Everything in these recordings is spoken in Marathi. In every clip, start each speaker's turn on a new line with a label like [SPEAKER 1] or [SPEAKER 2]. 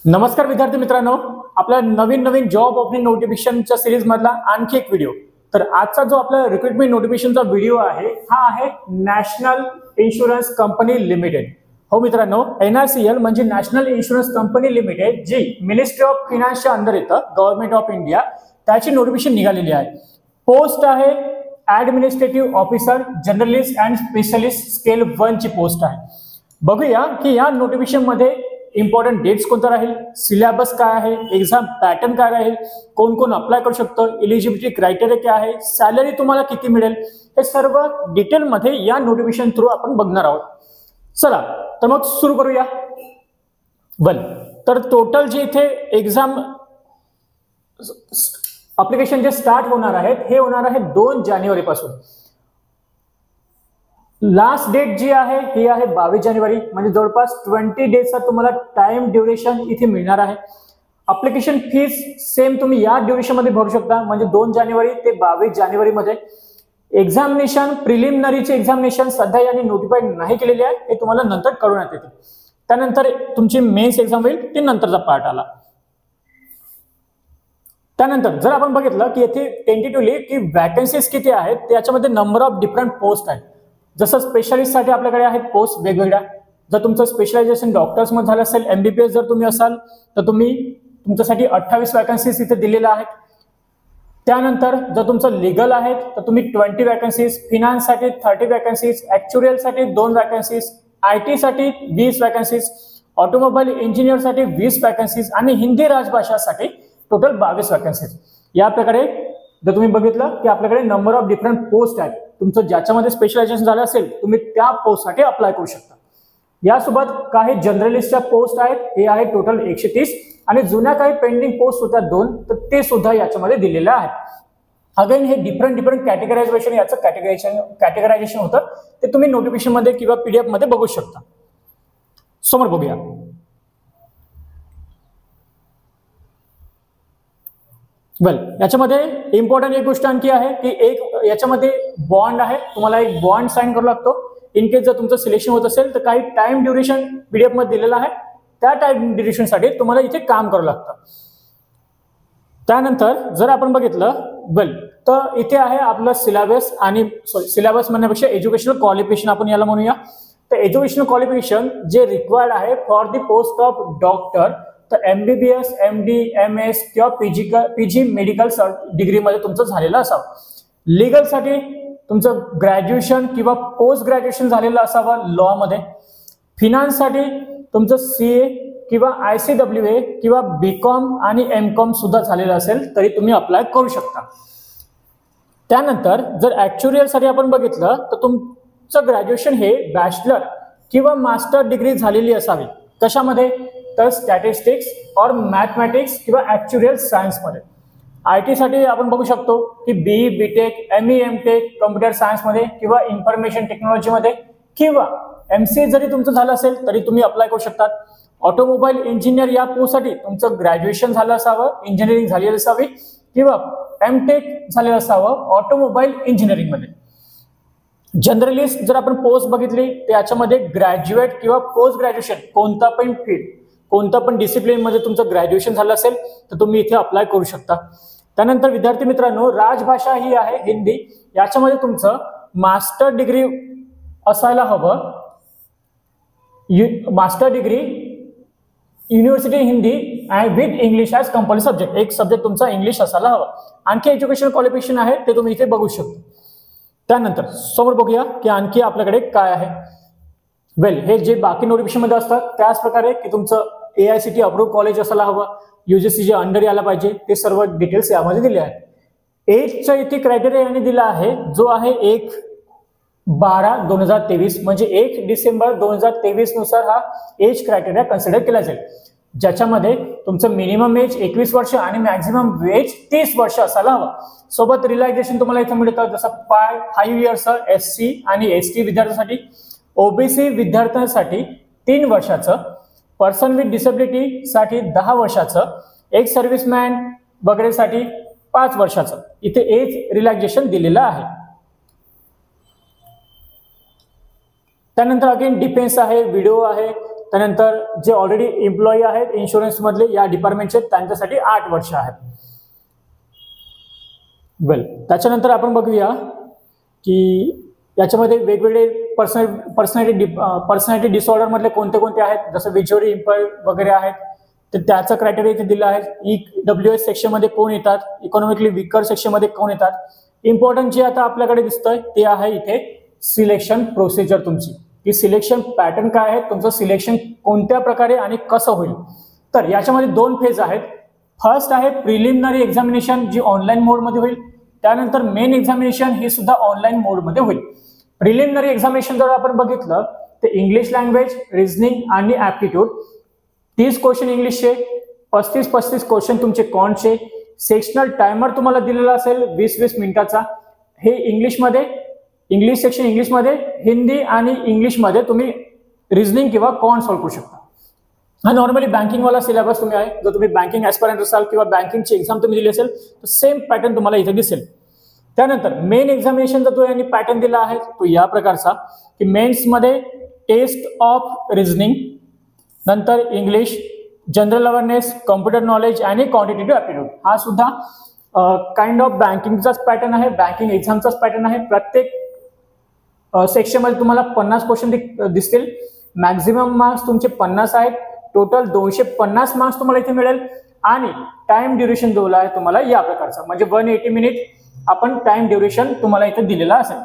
[SPEAKER 1] नमस्कार विद्यार्थी मित्रांनो, आपल्या नवीन जॉब ओपनिंग नोटिफिकेशनच्या सिरीज मधला आणखी एक व्हिडिओ। तर आजचा जो आपला रिक्रुटमेंट नोटिफिकेशनचा व्हिडिओ आहे हा आहे नॅशनल इन्शुरन्स कंपनी लिमिटेड। हो मित्रांनो, NICL म्हणजे नॅशनल इन्शुरन्स कंपनी लिमिटेड, जी मिनिस्ट्री ऑफ फायनान्सच्या अंडर येतं, गव्हर्नमेंट ऑफ इंडिया, त्याची नोटिफिकेशन निघालेली आहे। पोस्ट आहे administrative officer generalist and specialist scale 1 ची पोस्ट आहे। बघूया की या नोटिफिकेशन मध्ये इम्पॉर्टंट डेट्स कोणता राहील, सिलेबस काय आहे, एग्जाम पॅटर्न काय राहील, कोण कोण अप्लाय करू शकतं, एलिजिबिलिटी क्रायटेरिया काय आहे, सॅलरी तुम्हाला किती मिळेल, हे सर्व डिटेल मध्ये या नोटिफिकेशन थ्रू आपण बघणार आहोत। चला तर मग सुरू करूया। तर टोटल जे इथे एक्झाम अप्लिकेशन जे स्टार्ट होणार आहेत हे होणार आहे 2 जानेवारी पासून। लास्ट डेट जी आहे ही आहे 22 जानेवारी, म्हणजे जवळपास 20 डेजचा तुम्हाला टाइम ड्युरेशन इथे मिळणार आहे। अप्लिकेशन फीस सेम तुम्ही या ड्युरेशन मध्ये भरू शकता, म्हणजे 2 जानेवारी ते 22 जानेवारी मध्ये। एक्झामिनेशन प्रिलिमिनरीचे एक्झामिनेशन सध्या यांनी नोटिफाय नाही केलेले आहे, हे तुम्हाला नंतर कळवण्यात येते। त्यानंतर तुमची मेन्स एक्झाम होईल, ते नंतरचा पार्ट आला। त्यानंतर जर आपण बघितलं की येथे टेंटेटिव्हली की वॅकन्सीज किती आहेत, त्याच्यामध्ये नंबर ऑफ डिफरंट पोस्ट आहेत। जसं स्पेशलिस्ट साठी आपल्याकडे आहेत पोस्ट वेगवेगळ्या। जर तुमचं स्पेशलायझेशन डॉक्टर्स मध्ये झालं असेल, MBBS जर तुम्ही असाल तर तुमच्यासाठी 28 वॅकन्सीज इथे दिलेल्या आहेत। त्यानंतर जर तुमचं लीगल आहेत तर तुम्ही 20 वॅकन्सीज, फिनान्स साठी 30 वॅकन्सीज, ऍक्च्युरियल साठी 2 वॅकन्सीज, IT साठी 20 वॅकन्सीज, ऑटोमोबाईल इंजिनियर साठी 20 वॅकन्सीज आणि हिंदी राजभाषासाठी टोटल 22 वॅकन्सीज। या प्रकारे जर तुम्ही बघितलं की आपल्याकडे नंबर ऑफ डिफरंट पोस्ट आहेत, तुमचं ज्याच्यामध्ये स्पेशलायझेशन झालं असेल तुम्ही त्या पोस्टसाठी अप्लाय करू शकता। यासोबत काही जनरलिस्टच्या पोस्ट आहेत, हे आहे टोटल 130, आणि जुन्या काही पेंडिंग पोस्ट होत्या 2, तर ते सुद्धा याच्यामध्ये दिलेल्या आहेत। अगेन हे डिफरंट कॅटेगरायझेशन, याचं कॅटेगरायझेशन होतं, ते तुम्ही नोटिफिकेशन मध्ये किंवा PDF मध्ये बघू शकता। समोर बघूया। याच्यामध्ये इम्पॉर्टंट एक गोष्ट आणखी आहे की एक याच्यामध्ये बॉन्ड आहे, तुम्हाला एक बॉन्ड साइन करावा लागतो। इन केस जर तुमचं सिलेक्शन होत असेल तर काही टाइम ड्युरेशन PDF मध्ये दिलेला आहे, त्या टाइम ड्युरेशन साठी तुम्हाला इथे काम करावं लागतं। त्यानंतर जर आपण बघितलं तर इथे आहे आपलं सिलेबस, आणि सिलेबस म्हणण्यापेक्षा एज्युकेशनल क्वालिफिकेशन आपण याला म्हणूया। तर एज्युकेशनल क्वालिफिकेशन जे रिक्वायर्ड आहे for the post of doctor, तर MBBS, MD, MS किंवा PG मेडिकल डिग्री मध्ये तुमचं झालेलं असावं। लीगल साठी तुमचं ग्रॅज्युएशन किंवा पोस्ट ग्रॅज्युएशन झालेलं असावं लॉ मध्ये। फिनान्स साठी तुमचं CA किंवा ICWA किंवा BCom आणि MCom सुद्धा झालेलं असेल तरी तुम्ही अप्लाय करू शकता। त्यानंतर जर ऍक्च्युरियल साठी आपण बघितलं तर तुमचं ग्रॅज्युएशन हे बॅचलर किंवा मास्टर डिग्री झालेली असावी। कशामध्ये? तर स्टॅटिस्टिक्स और मॅथमॅटिक्स किंवा ऍक्च्युरियल सायन्स मध्ये। IT साठी आपण बघू शकतो की BE, BTech, ME, MTech computer science मध्ये किंवा इन्फॉर्मेशन टेक्नॉलॉजी मध्ये, किंवा MCA जरी तुमचं झालं असेल तरी तुम्ही अप्लाय करू शकता। ऑटोमोबाईल इंजिनियर या पोस्टसाठी तुमचं ग्रॅज्युएशन झालं असावं, इंजिनिअरिंग झालेली असावी, किंवा MTech झालेलं असावं ऑटोमोबाईल इंजिनिअरिंग मध्ये। जनरलिस्ट जर आपण पोस्ट बघितली तर याच्यामध्ये ग्रॅज्युएट किंवा पोस्ट ग्रॅज्युएशन कोणता पण फील्ड, कोणता पण डिसिप्लिन मध्ये तुमचं ग्रॅज्युएशन झालं असेल तर तुम्ही इथे अप्लाय करू शकता। त्यानंतर विद्यार्थी मित्रांनो, राजभाषा ही आहे हिंदी, याच्यामध्ये तुमचं मास्टर डिग्री असायला हवं। Master degree university Hindi with English as compulsory subject, एक सब्जेक्ट तुमचा इंग्लिश असायला हवं। आणखी एज्युकेशन क्वालिफिकेशन आहे ते तुम्ही इथे बघू शकता। त्यानंतर समोर बघूया की आणखी आपल्याकडे काय आहे। हे जे बाकी नोटिफिकेशन मध्ये असतात त्याच प्रकारे की तुमचं AICTE अप्रूव्ह कॉलेज असायला हवं, UGC जे अंडर यायला पाहिजे, ते सर्व डिटेल्स यामध्ये दिले आहेत। एजचा इथे क्रायटेरिया यांनी दिला आहे, जो आहे 1/12/2023, म्हणजे 1 डिसेंबर 2023 नुसार हा एज क्रायटेरिया कन्सिडर केला जाईल, ज्याच्यामध्ये तुमचं मिनिमम एज 21 वर्ष आणि मॅक्झिमम एज 30 वर्ष असायला हवं। सोबत रिलॅक्सेशन तुम्हाला इथे मिळतं, जसं 5 इयर्स SC आणि ST विद्यार्थ्यांसाठी, OBC विद्यार्थ्यांसाठी 3 वर्षाचं, पर्सन विथ डिसेबिलिटी साठी 10 वर्षाचं, एक सर्व्हिसमॅन वगैरे साठी 5 वर्षाचं इथे एज रिलॅक्सेशन दिलेलं आहे। त्यानंतर अगेन डिफेन्स आहे, व्हिडिओ आहे, त्यानंतर जे ऑलरेडी एम्प्लॉई आहेत इन्शुरन्स मधले या डिपार्टमेंटचे त्यांच्यासाठी 8 वर्ष आहेत. वेल, त्याच्यानंतर आपण बघूया की याच्यामध्ये वेगवेगळे पर्सनॅलिटी डिसऑर्डर मधले कोणते कोणते आहेत, जसं विज्युअली इम्पेअर्ड वगैरे आहेत, तर त्याचं क्रायटेरिया इथे दिलं आहे. EWS सेक्शन मध्ये कोण येतात, इकॉनॉमिकली वीकर सेक्शन मध्ये कोण येतात. इम्पॉर्टंट जे आता आपल्याकडे दिसतंय ते आहे इथे सिलेक्शन प्रोसिजर तुमची, की सिलेक्शन पॅटर्न काय आहे, तुमचं सिलेक्शन कोणत्या प्रकारे आणि कसं होईल. तर याच्यामध्ये 2 फेज आहेत. फर्स्ट आहे प्रिलिमिनरी एक्झामिनेशन जी ऑनलाईन मोडमध्ये होईल. त्यानंतर मेन एक्झामिनेशन ही सुद्धा ऑनलाईन मोडमध्ये होईल. प्रिलिमिनरी एक्झामिनेशन जर आपण बघितलं तर इंग्लिश लँग्वेज, रिझनिंग आणि ऍप्टिट्यूड 30 क्वेश्चन इंग्लिशचे, 35 क्वेश्चन तुमचे कॉन्टचे. सेक्शनल टायमर तुम्हाला दिलेला असेल 20-20 मिनिटाचा. हे इंग्लिशमध्ये, इंग्लिश सेक्शन इंग्लिशमध्ये, हिंदी आणि इंग्लिशमध्ये तुम्ही रिझनिंग किंवा कॉन्ट सॉल्व्ह करू शकता. हा नॉर्मली बँकिंगवाला सिलेबस तुम्ही आहे. जर तुम्ही बँकिंग ऍस्पिरंट असाल किंवा बँकिंगची एक्झाम तुम्ही दिली असेल तर सेम पॅटर्न तुम्हाला इथे दिसेल. त्यानंतर मेन एक्झामिनेशनचा जो यांनी पॅटर्न दिला आहे तो या प्रकारचा, की मेन्समध्ये टेस्ट ऑफ रिझनिंग, नंतर English, general awareness, computer knowledge आणि क्वांटिटेटिव्ह ऍप्टिट्यूड. हा सुद्धा काइंड ऑफ बँकिंगचाच पॅटर्न आहे, बँकिंग एक्झामचाच पॅटर्न आहे. प्रत्येक सेक्शनमध्ये तुम्हाला 50 क्वेश्चन दिसतील. मॅक्झिमम मार्क्स तुमचे 50 आहेत. टोटल 250 मार्क्स तुम्हाला इथे मिळेल. आणि टाइम ड्युरेशन जो आहे तुम्हाला या प्रकारचा, म्हणजे 180 मिनिट आपण टाइम ड्युरेशन तुम्हाला इथे दिलेला असेल.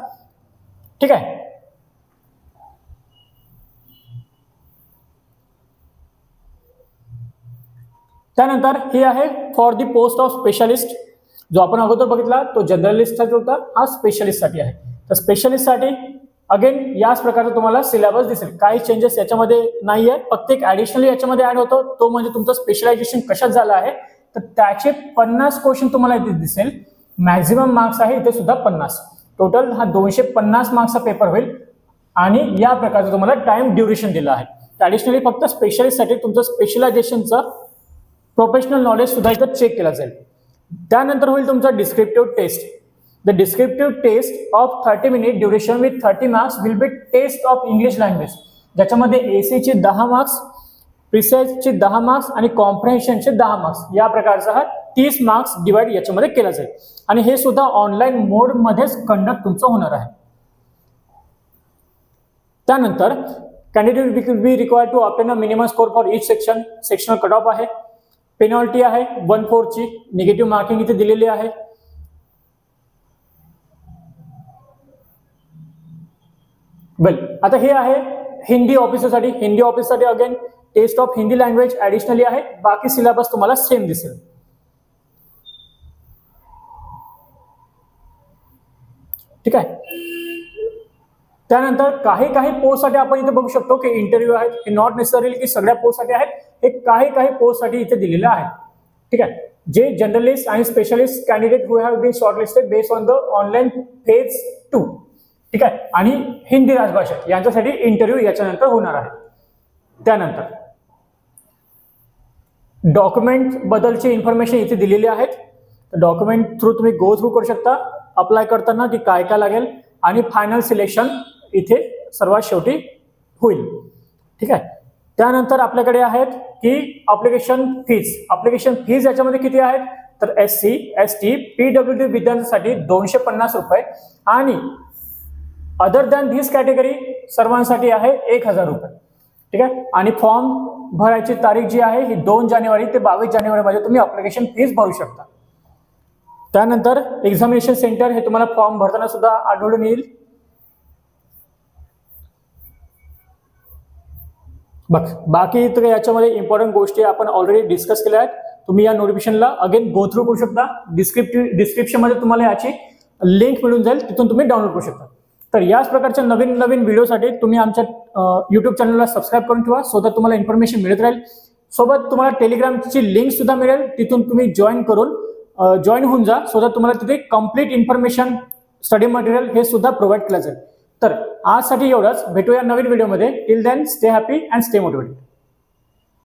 [SPEAKER 1] ठीक आहे. त्यानंतर हे आहे for the post of specialist. जो आपण अगोदर बघितला तो जनरलिस्टसाठी होता, हा स्पेशलिस्टसाठी आहे. तर स्पेशलिस्टसाठी अगेन याच प्रकारचा तुम्हाला सिलेबस दिसेल. काही चेंजेस याच्यामध्ये नाहीये. फक्त एक ऍडिशनली याच्यामध्ये ऍड होतो, तो म्हणजे तुमचं स्पेशलायझेशन कशात झालं आहे. तर त्याचे 50 क्वेश्चन तुम्हाला इथे दिसेल. मॅक्झिमम मार्क्स आहे इथे सुद्धा 50. टोटल हा 250 मार्क्सचा पेपर होईल. आणि या प्रकारचं तुम्हाला टाइम ड्युरेशन दिलं आहे. ऍडिशनली फक्त स्पेशलिस्टसाठी तुमचं स्पेशलायझेशनचं प्रोफेशनल नॉलेज सुद्धा इथं चेक केला जाईल. त्यानंतर होईल तुमचा descriptive test. The descriptive test of 30 minute duration with 30 marks will be test of English language, ज्याच्यामध्ये एसीचे 10 मार्क्स, प्रिसाइजचे 10 मार्क्स आणि कॉम्प्रिहेन्शनचे 10 मार्क्स. या प्रकारचा हा 30 मार्क्स डिवाइड याच्यामध्ये केला जाईल. आणि हे सुद्धा ऑनलाईन मोडमध्येच कंडक्ट तुमचं होणार आहे. त्यानंतर candidate will be required to obtain a minimum score for each section. Sectional cut off आहे. पेनॉल्टी आहे 1/4 ची. निगेटिव्ह मार्किंग इथे दिलेली आहे. वेल, आता हे आहे हिंदी ऑफिसरसाठी. हिंदी ऑफिसरसाठी again test of Hindi language additionally आहे. बाकी सिलेबस तुम्हाला सेम दिसेल. ठीक आहे. त्यानंतर काही पोस्टसाठी आपण इथे बघू शकतो की इंटरव्ह्यू आहेत. हे नॉट नेसेसरी की सगळ्या पोस्टसाठी आहेत, हे काही पोस्टसाठी इथे दिलेले आहेत. ठीक आहे. जे जनरलिस्ट आणि specialist candidate who have been shortlisted based on the online phase 2. ठीक आहे. आणि हिंदी राजभाषा यांच्यासाठी इंटरव्ह्यू याच्यानंतर होणार आहे. त्यानंतर डॉक्युमेंट बद्दलची इन्फॉर्मेशन इथे दिलेली आहेत. डॉक्युमेंट थ्रू तुम्ही गो थ्रू करू शकता अप्लाय करताना की काय काय लागेल. आणि फायनल सिलेक्शन इथे सर्वात शेवटी होईल. ठीक आहे. त्यानंतर आपल्याकडे आहेत की ऍप्लिकेशन फीज. ऍप्लिकेशन फीज याच्यामध्ये किती आहेत तर SC, ST, PWD विद्यार्थ्यांसाठी 250 रुपये आणि अदर दॅन धिस कॅटेगरी सर्वांसाठी आहे 1000 रुपये. ठीक आहे. आणि फॉर्म भरायची तारीख जी आहे ही 2 जानेवारी ते 22 जानेवारी मध्ये तुम्ही ऍप्लिकेशन फीज भरू शकता. त्यानंतर एक्झामिनेशन सेंटर हे तुम्हाला फॉर्म भरताना सुद्धा आढळून येईल. बघ, बाकी तर याच्यामध्ये इम्पॉर्टंट गोष्टी आपण ऑलरेडी डिस्कस केल्या आहेत. तुम्ही या नोटिफिकेशनला अगेन गो थ्रू करू शकता. डिस्क्रिप्शन मध्ये तुम्हाला याची लिंक मिळून जाईल, तिथून तुम्ही डाउनलोड करू शकता. तर याच प्रकारच्या नवीन व्हिडिओसाठी तुम्ही आमच्या YouTube चॅनलला सबस्क्राईब करून ठेवा, सो दॅट तुम्हाला इन्फॉर्मेशन मिळत राहील. सोबत तुम्हाला टेलिग्रामची लिंक सुद्धा मिळेल, तिथून तुम्ही जॉईन होऊन जा, सो दॅट तुम्हाला तिथे कम्प्लीट इन्फॉर्मेशन, स्टडी मटेरियल हे सुद्धा प्रोव्हाइड केलं जाईल. तर आजसाठी एवढंच. भेटूया नवीन व्हिडिओमध्ये. Till then stay happy and stay motivated.